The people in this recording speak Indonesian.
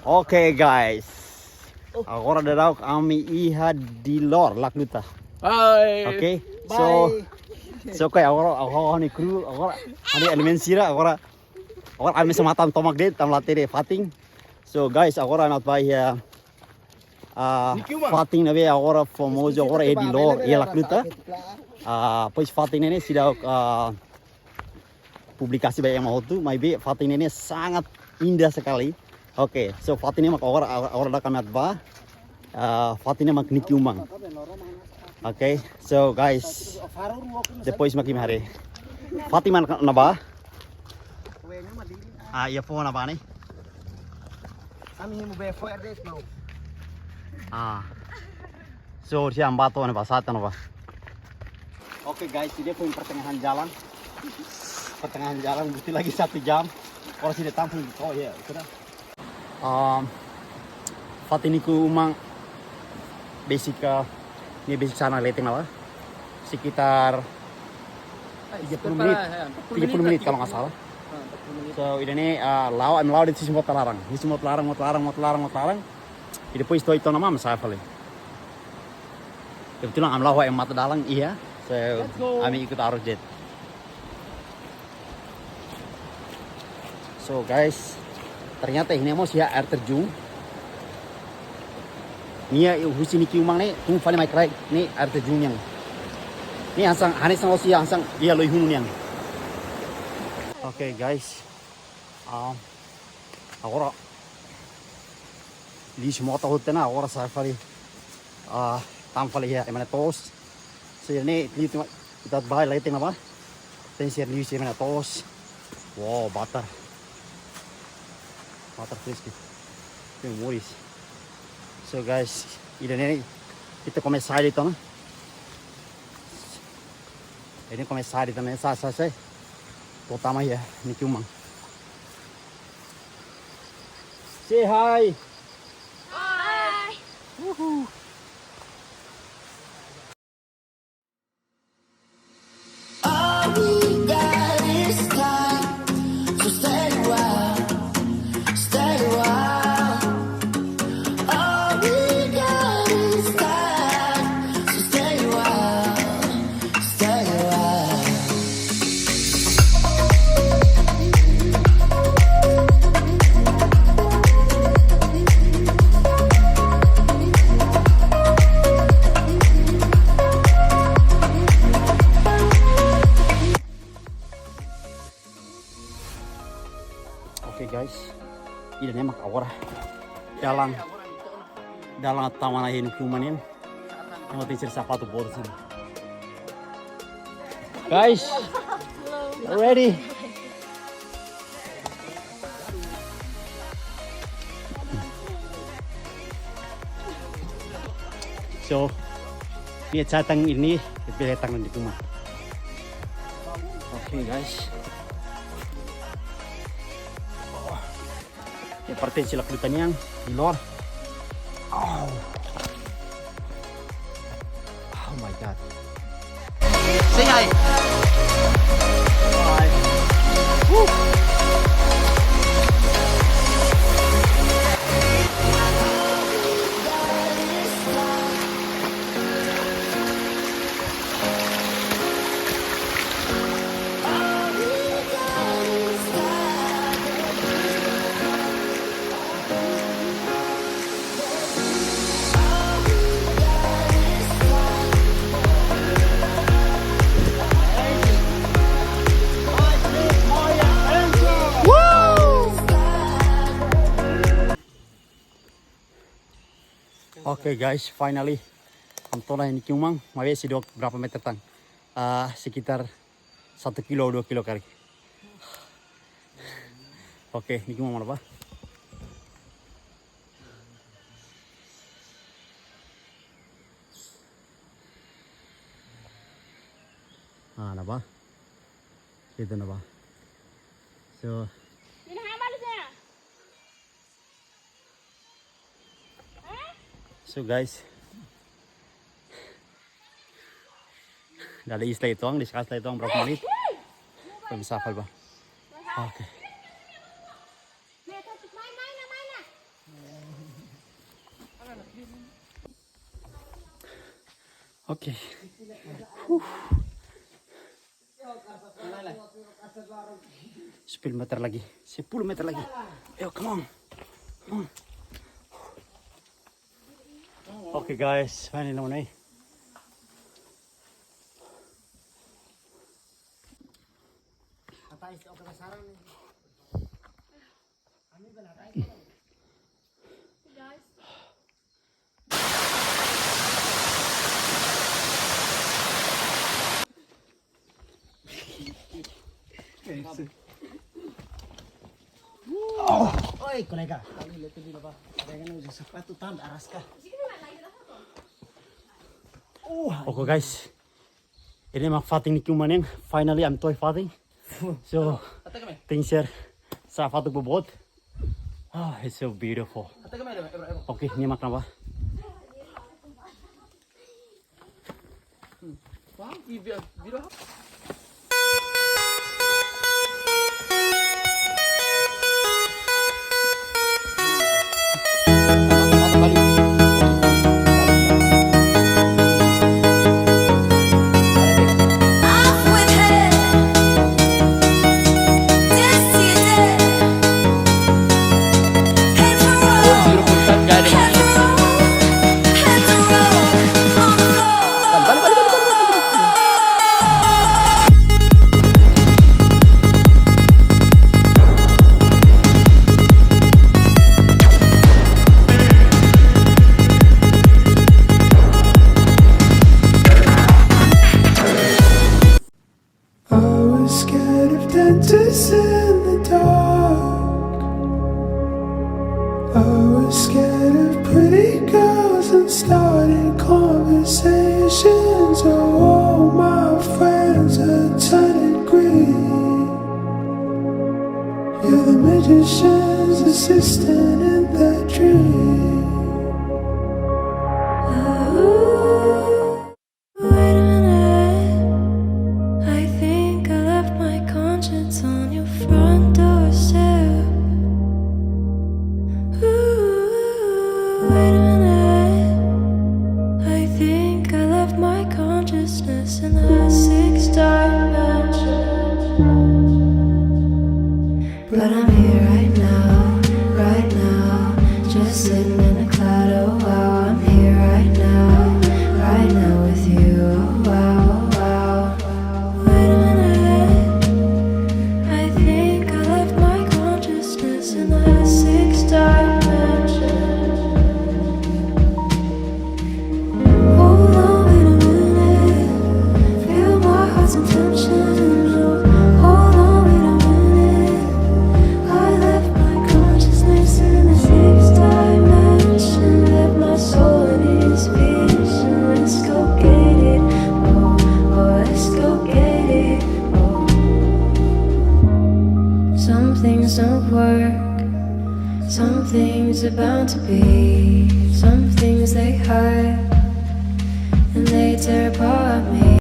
Oke guys, agora dadao kami iha di lor lakluta. Bye. Oke, so kay agora ni kru agora ani elemen sira agora kami sematan tomak de tam latere fating. So guys, agora not by here. Fating nabe agora famoso agora e di lor ia lakluta. Pois fating ini sudah publikasi banyak mau tuh, maybe fating ini sangat indah sekali. Oke, so Fatin ini mak orang dah kami adba, Fatin ini mak niki umang. Oke, so guys, depois mak hari. Fatin mana naba? Ya phone naba nih? Kami mau bayar deh mau. So siapa ambato naba saat naba? Oke guys, ini pun pertengahan jalan. Pertengahan jalan butuh lagi 1 jam. Orang sini tampil, oh ya, sudah. Fatiniku umang basic ini basic sana letting apa sekitar 30 menit kalau nggak salah. So ini lawan di sini mau terlarang ini pun itu nama saya paling kebetulan am lawa yang mata dalang iya, so kami ikut arus jet. So guys, ternyata ini mau siap air terjun. Nia husi niki umang nih, tung fali mai krai nih air terjun yang. Nih hansang hanis sang osi hansang iya loi hunun yang. Oke guys, agora di semua tahu tena agora saya fali tam fali ya emana tos. So ini kita bahai lighting apa? Tensier lius emana tos. Wow, butter crispy. Memories. So guys, ini kita começar então. Ini começar então saya pertama ya niki umang. Say hi. Hi. Woohoo. Oke guys, ini memang agora dalang taman ahin kumanin yang mau tincir sapato borsan. Guys, ready? So, ini catang ini pilih tangan di rumah. Oke guys. Ya parte sila klutan yang di luar. Oh my god. Say hi. Bye. Woo. Oke guys, finally Antona ini kumang, mawes sidok berapa meter tang? Sekitar 1 kilo 2 kilo kali. Oke, ini kumang mana pak? Napa? Itu napa? So. So guys, dari isla itu di sekitar itu berapa menit? Kau bisa hafal bah? Oke. Oke. 10 meter lagi. 10 meter lagi. Ayo, come on. Come on. Oke guys, finally naman Oi, kolega. Kami lihat dulu apa. Dengan udah sepatu tam aras kah? Oke guys. Ini mak fating ni kumanin. Finally I'm toy fating. So, things here. Sa fatuk bobot. Oh, it's so beautiful. Oke, ini mak napa? Wah, video. Off with her. Dance to your death. Hit the road. Hit the road. Hit the road. On the floor. I was scared of dentists in the dark. I was scared of pretty girls and starting conversations. Oh, all my friends are turning green. You're the magician's assistant in that dream. Wait a minute, I think I left my conscience on your front doorstep. Ooh, wait a minute, I think I left my consciousness in the sixth dimension. But I'm here right now, just sitting in a cloud. Oh wow, I'm here right now with you. Oh wow, oh wow. Wait a minute, I think I left my consciousness in the sixth dimension. Hold on, wait a minute, feel my heart's intention. Hold on, wait a minute, I left my consciousness in the sixth dimension. Left my soul in his vision. Let's go get it, oh, let's go get it, oh. Some things don't work, some things are bound to be. Some things they hurt, and they tear apart me.